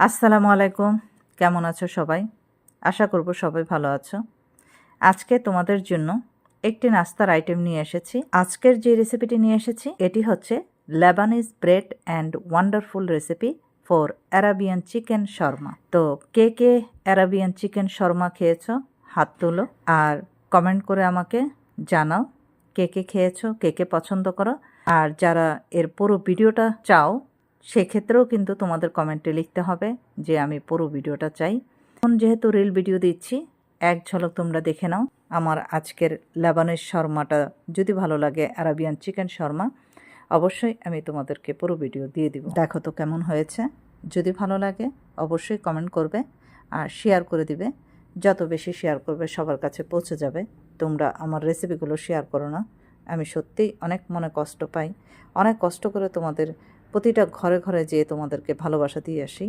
আসসালামু আলাইকুম। কেমন আছো সবাই? আশা করব সবাই ভালো আছো। আজকে তোমাদের জন্য একটি নাস্তার আইটেম নিয়ে এসেছি। আজকের যে রেসিপিটি নিয়ে এসেছি এটি হচ্ছে Lebanese bread and wonderful recipe for Arabian chicken Sharma. তো কে কে অ্যারাবিয়ান চিকেন শর্মা খেয়েছো হাত তোলো আর কমেন্ট করে আমাকে জানাও কে কে খেয়েছো, কে কে পছন্দ করো। আর যারা এর পুরো ভিডিওটা চাও সেক্ষেত্রেও কিন্তু তোমাদের কমেন্টে লিখতে হবে যে আমি পুরো ভিডিওটা চাই। এখন যেহেতু রিল ভিডিও দিচ্ছি, এক ঝলক তোমরা দেখে নাও আমার আজকের লেবানিজ শর্মাটা। যদি ভালো লাগে আরাবিয়ান চিকেন শর্মা, অবশ্যই আমি তোমাদেরকে পুরো ভিডিও দিয়ে দিব। দেখো তো কেমন হয়েছে। যদি ভালো লাগে অবশ্যই কমেন্ট করবে আর শেয়ার করে দিবে। যত বেশি শেয়ার করবে সবার কাছে পৌঁছে যাবে। তোমরা আমার রেসিপিগুলো শেয়ার করো না, আমি সত্যিই অনেক মনে কষ্ট পাই। অনেক কষ্ট করে তোমাদের প্রতিটা ঘরে ঘরে যেয়ে তোমাদেরকে ভালোবাসা দিয়ে আসি।